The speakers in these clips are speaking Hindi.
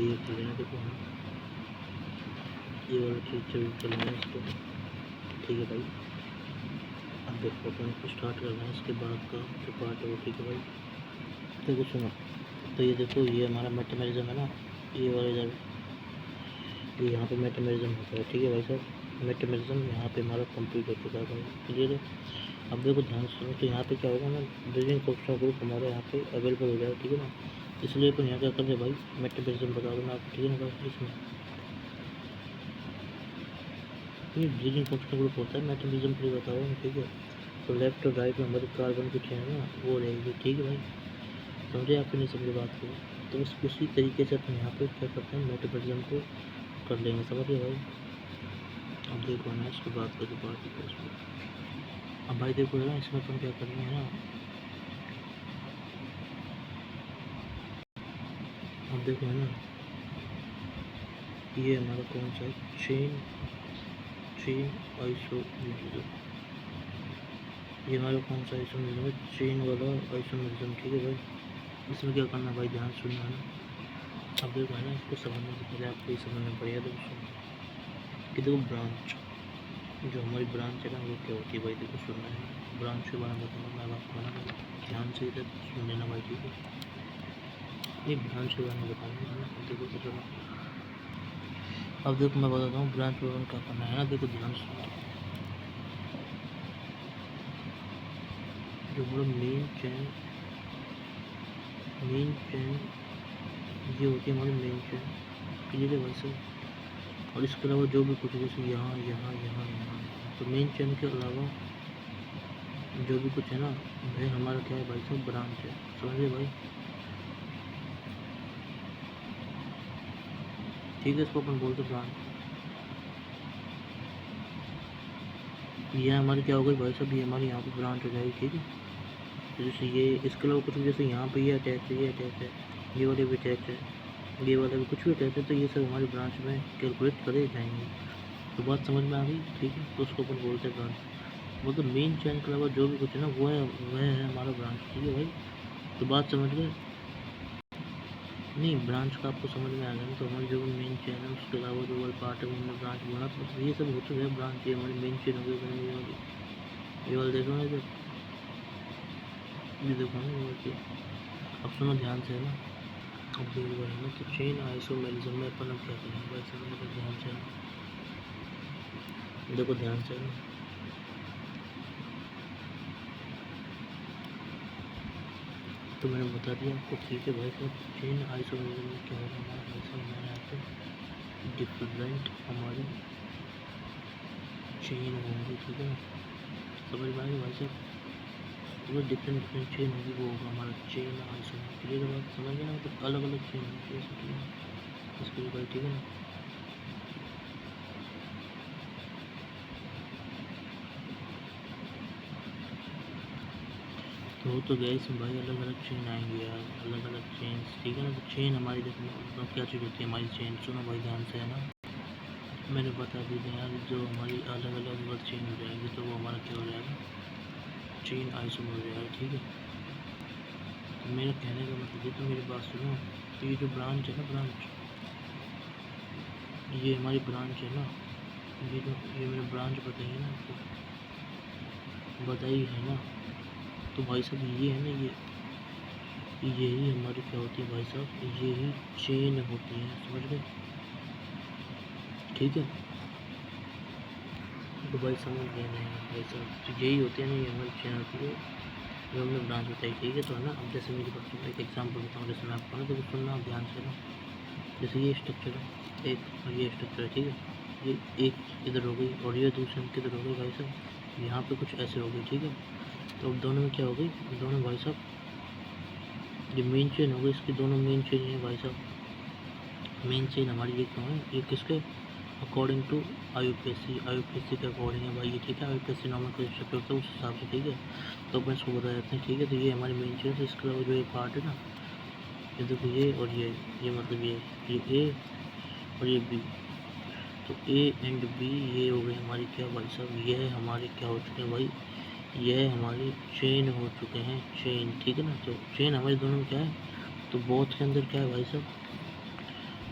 भाई ये कर लेना, देखो हाँ ये वाला चीज़ जरूर कर लेना इसको, ठीक है भाई। अब देखो अपन को स्टार्ट करना है इसके बाद का जो पार्ट है वो, ठीक है भाई। देखो सुनो, तो ये देखो ये हमारा मेटामेरिज्म है ना, ये वाला इधर ये यहाँ पे मेटामेरिज्म होता है, ठीक है भाई साहब। मेटामेरिज्म यहाँ पे हमारा कंप्लीट हो चुका है भाई, क्लियर है। अब देखो ध्यान से सुनो, तो यहाँ पे क्या होगा ना, ब्रिजिंग फंक्शनल ग्रुप हमारे यहाँ पे अवेलेबल हो जाएगा, ठीक है ना। इसलिए अपन यहाँ क्या कर रहे भाई, मेटामेरिज्म बता दो ना आपको, ठीक है ना भाई। इसमें ये ब्रिजिंग फंक्शनल ग्रुप होता है, मेटामेरिज्म के लिए बता रहा हूँ, ठीक है। तो लेफ्ट और राइट में हमारी कार्बन की चेन है ना वो रहेगी, ठीक है भाई। समझे आप नहीं समझे बात को, तो बस उसी तरीके से अपन यहाँ पे क्या करते हैं, मेटामेरिज्म को कर लेंगे, समझ गए भाई। अब देखो ना इसके बाद का जो बात है उसमें, अब भाई देखो ना इसमें अपन क्या करना है ना, अब देखो है ना ये हमारा कौन सा है, चेन आइसोमेरिज्म, ये हमारा कौन सा आइसोमेरिज्म है, चेन वाला आइसोमेरिज्म, ठीक है भाई। इसमें क्या करना भाई, ध्यान सुनना है ना। अब देखो है ना इसको समझने से पहले आपको ये समझना पड़ेगा, देखो कि देखो ब्रांच, जो हमारी ब्रांच है ना वो क्या होती है भाई, देखो सुनना है ब्रांच के बारे में बताऊँगा मैं आपको ना, ध्यान से इधर सुन लेना भाई, ठीक है। ये ब्रांच के बारे में बताऊँगा ना, देखो तो सुनो। अब देखो मैं बताता हूँ ब्रांच के बारे में क्या करना है ना, देखो ध्यान से। जो हमारा मेन चैन ये होती है हमारी मेन चैन, क्लियर है भाई साहब। और इसके अलावा जो भी कुछ जैसे यहाँ यहाँ यहाँ यहाँ, तो मेन चैन के अलावा जो भी कुछ है ना भाई हमारा क्या है भाई साहब, ब्रांच है, समझिए भाई, ठीक है। इसको अपन बोलते ब्रांच। ये हमारी क्या हो गई भाई साहब, ये हमारी यहाँ पे ब्रांच हो जाएगी, ठीक है। तो जैसे ये इसके अलावा कुछ भी जैसे यहाँ पे ये अटैच है, ये अटैच है, ये वाले भी अटैच है, ये वाला भी कुछ भी अटैच है, तो ये सब हमारी ब्रांच में कैलकुलेट करे जाएंगे। तो बात समझ में आ गई, ठीक है। तो उसको अपन बोलते हैं ब्रांच, मतलब मेन चैन के अलावा जो भी कुछ है ना वह है हमारा ब्रांच, ठीक है भाई। तो बात समझ गए, नहीं ब्रांच का आपको समझ में आ गया ना, तो हमारी जो मेन चेन है उसके अलावा जो वाला पार्ट है वो हमने ब्रांच बोला, तो ये सब होते हैं ब्रांच, ये हमारी मेन चेन हो गई। ये वाला देखो ना इधर, ये देखो ना ये वाली, अब सुनो ध्यान से है ना। अब देखो है ना, तो चेन आइसोमेरिज्म में अपन अब क्या करेंगे भाई समझ लो, ध्यान से देखो, ध्यान से ना। तो मैंने बता दिया आपको, ठीक है भाई साहब। चेन आइसोमेरिज्म में क्या होगा हमारा भाई साहब, हमारे यहाँ पे डिफरेंट हमारी चेन होंगी, ठीक है ना, समझ में आएगी भाई साहब। तो डिफरेंट चेन होगी वो होगा हमारा चेन आइसोमेरिज्म, क्लियर बात समझ गए ना, मतलब अलग अलग चेन होती है इसके लिए भाई, ठीक है ना। तो गए इसमें भाई अलग अलग चेन आएंगे यार, अलग अलग चेन, ठीक है ना। तो चेन हमारी देखो क्या चीज़ होती है हमारी चेन, सुनो भाई ध्यान से है ना। मैंने बता दी थी यार, जो हमारी अलग अलग अगर चेन हो जाएगी तो वो हमारा क्या हो जाएगा, चेन आइसोमर हो जाएगा, ठीक है। तो मेरे कहने का मतलब ये, तो मेरी बात सुनो। तो ये जो ब्रांच है ना, ब्रांच, ये हमारी ब्रांच है ना, ये मैंने ब्रांच बताई है ना आपको, बताई है ना। तो भाई साहब ये है ना, यही हमारी क्या होती है भाई साहब, यही चेन होती है, समझ गए, ठीक है। तो भाई समझ गए नहीं भाई साहब, तो यही होती है ना, ये हमारी चेन होती है जो हमने ब्रांच बताई, ठीक है। तो है ना, अब जैसे मेरी बात सुनो, एक एग्जाम्पल बताऊँ, जैसे मैं आपको ना, तो सुनना ध्यान से ना। जैसे ये स्ट्रक्चर है एक, और ये स्ट्रक्चर है, ठीक है। ये एक इधर हो गई और ये दूसरी किधर हो गई भाई साहब, यहाँ पे कुछ ऐसे हो गई, ठीक है। तो दोनों में क्या हो गई, दोनों भाई साहब ये मेन चेन हो गई, इसकी दोनों मेन चेन है भाई साहब। मेन चेन हमारी ये क्यों है, ये किसके अकॉर्डिंग टू आई के अकॉर्डिंग है भाई ये, ठीक है। आई नॉर्मल का स्ट्रक्चर होता है उस हिसाब से, ठीक है। तो अपन इसको बता देते हैं, ठीक है। तो ये हमारी मेन चेन है, इसके अलावा जो ये पार्ट है ना, ये देखो ये और ये मतलब ये ए और ये बी, तो ए एंड बी ये हो गई हमारी क्या भाई साहब, यह हमारे क्या हो चुके हैं भाई, यह हमारी चेन हो चुके हैं, चेन, ठीक है ना। तो चेन हमारे दोनों में क्या है, तो बोथ के अंदर क्या है भाई साहब,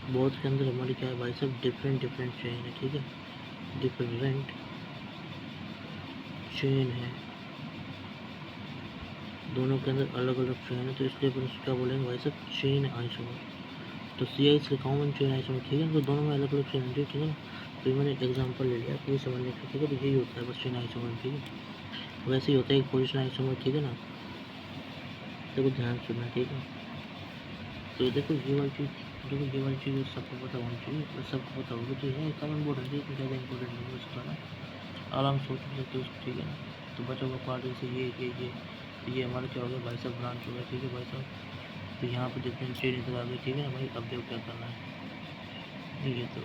बोथ के अंदर हमारी क्या है भाई साहब, डिफरेंट चेन है, ठीक है, डिफरेंट चेन है, दोनों के अंदर अलग अलग चेन है, तो इसलिए अपन क्या बोलेंगे भाई साहब, चेन आइसोमर। तो CH लिखा हूँ मैंने, चेन आइसोमर, ठीक है, तो दोनों में अलग अलग चेन है, ठीक है ना। तो मैंने एक एग्जांपल ले लिया कोई समझने का, ठीक है, तो यही होता है बस चेन आइसोमर, ठीक है। वैसे ही होता है एक पोजिशन आइसोमर, ठीक है ना। देखो ध्यान सुनना, ठीक है। तो देखो ये वाली चीज़, देखो ये वाली चीज़ सबको पता होनी चाहिए, बस सबको पता होगी, तो ये कॉमन बोर्ड है, ठीक है, ज़्यादा इंपॉर्टेंट नहीं है उसका ना, आराम से सोच सकते हो उसको, ठीक है ना। तो बच्चों का पार्ट जैसे ये हमारा क्या हो गया भाई साहब, ब्रांच हो गया, ठीक है भाई साहब। तो यहाँ पे डिफरेंट चेन इधर आ गई, ठीक है ना भाई। अब देखो क्या करना है, ये तो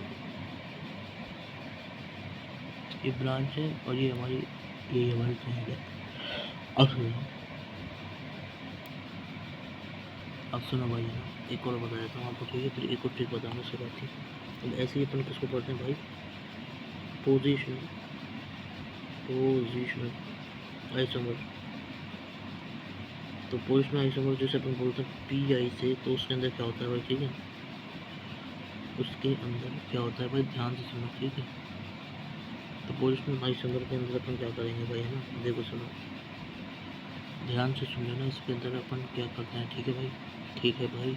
ये ब्रांच है और ये हमारी चेन है। अब सुनो भाई, एक और बता देता हूँ आपको, ठीक है, फिर एक और ट्रिक बताऊँगा उसके बाद, ठीक है। अब ऐसे ही अपन किसको पढ़ते हैं भाई, पोजीशन आइसोमर। तो पोजिशनल आइसोमर जैसे अपन बोलते हैं PI से, तो उसके अंदर क्या होता है भाई, ठीक है, उसके अंदर क्या होता है भाई, ध्यान से सुनो, ठीक है। तो पोजिशनल आइसोमर के अंदर अपन क्या करेंगे भाई, है ना, देखो सुनो, ध्यान से सुन लेना, इसके अंदर अपन क्या करते हैं, ठीक है भाई, ठीक है भाई,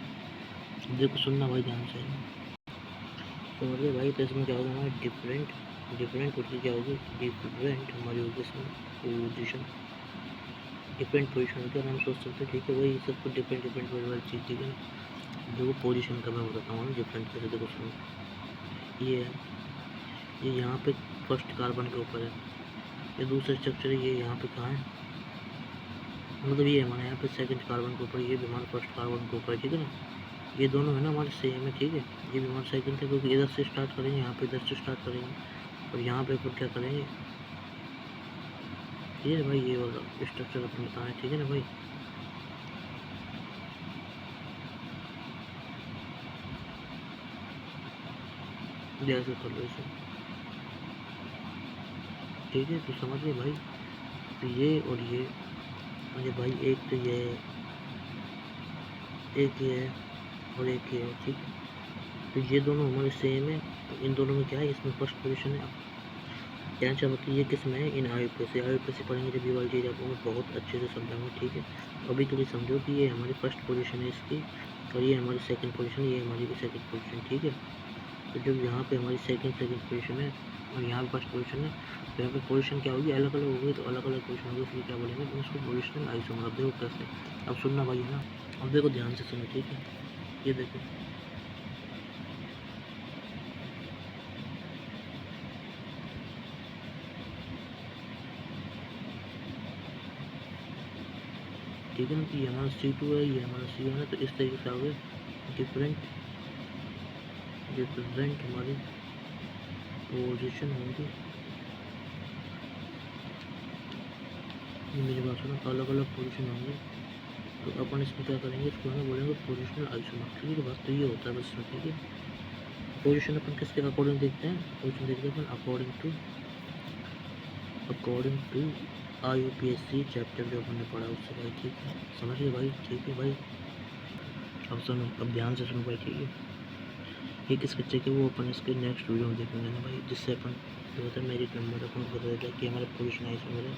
देखो सुनना भाई ध्यान से, तो मतलब भाई, तो इसमें क्या होगा हमारा डिफरेंट उसकी क्या होगी, डिफरेंट हमारी होगी इसमें पोजिशन, डिफरेंट पोजिशन होकर हम सोच सकते हैं, ठीक है भाई, सब कुछ डिफरेंट वाली चीज़, ठीक है। देखो पोजीशन का मैं बताता हूँ डिफरेंट कैसे, देखो सुनो, ये है, ये यहाँ पे फर्स्ट कार्बन के ऊपर है, ये दूसरा स्ट्रक्चर है, ये यहाँ पे कहाँ है, मतलब ये हमारे यहाँ पे सेकंड कार्बन के ऊपर, ये भी हमारे फर्स्ट कार्बन के ऊपर है, ठीक है ना। ये दोनों है ना हमारे सेम है, ठीक है, ये भी हमारा सेकंड है, क्योंकि इधर से स्टार्ट करेंगे, यहाँ पे इधर से स्टार्ट करेंगे, और यहाँ पे अपन क्या करेंगे, ये भाई ये वाला स्ट्रक्चर अपन बताएं, ठीक है ना भाई। जैसे कर लो इसे, ठीक है, तो समझ गए भाई। तो ये और ये भाई, एक तो ये एक ये है और एक ये है, ठीक है। तो ये दोनों हमारे सेम है, तो इन दोनों में क्या है, इसमें फर्स्ट पोजीशन है। कहना चाहता हूँ कि ये किस में है, इन IUPAC पढ़ेंगे जब ये वाली चीज़ आपको मैं बहुत अच्छे से समझाऊंगा, ठीक है। अभी के लिए समझो कि ये हमारी फर्स्ट पोजीशन है इसकी, और ये हमारी सेकंड पोजीशन, ये हमारी भी सेकंड पोजीशन, ठीक है। तो जब यहाँ पे हमारी सेकंड पोजीशन है और यहाँ पे फर्स्ट पोजीशन है, तो यहाँ पे पोजीशन क्या होगी, अलग अलग होगी, तो अलग अलग पोजीशन होगी, इसलिए क्या बोलेंगे तो उसको पोजिशनल आइसोमर। अब देखो कैसे, अब सुनना भाई, है ना, अब देखो ध्यान से सुनो, ठीक है, ये देखो, ठीक है ना, कि ये हमारा C2 है, ये हमारा C1 है, तो इस तरीके से आओगे, डिफरेंट हमारी पोजीशन होंगी, ये मेरी बात सुनो, अलग अलग पोजीशन होंगे, तो अपन इसमें क्या करेंगे, इसको हमें बोलेंगे पोजिशनल आइसोमर, ठीक है। बस तो ये होता है बस, ठीक है। पोजीशन अपन किसके अकॉर्डिंग देखते हैं, पोजीशन देखते हैं अपन अकॉर्डिंग टू IUPAC चैप्टर जो हमने पढ़ा उससे भाई, ठीक है, समझ गए भाई, ठीक है भाई। अब सुनो, अब ध्यान से सुनो भाई, ठीक है। ये किस बच्चे के, वो अपन इसके नेक्स्ट वीडियो में देखेंगे ना भाई, जिससे अपन जो होता है मेरिट नंबर अपन को पता चलता है कि हमारा पोजीशन आइसोमर है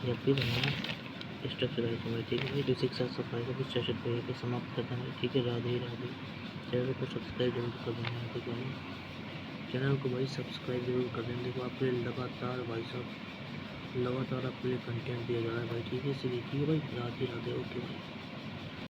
या फिर हमारा स्ट्रक्चर आइसोमर, ठीक है भाई। तो शिक्षा सफाई का कुछ सेशन को यहीं समाप्त करते हैं, ठीक है। राधे राधे। चैनल को सब्सक्राइब जरूर कर देना यहाँ पे, चैनल को भाई सब्सक्राइब जरूर कर देना। देखो आपके लिए लगातार भाई साहब, लगातार आपके लिए कंटेंट दिया जा रहा है भाई, ठीक है, इसे देखिए भाई। राधे राधे, ओके भाई।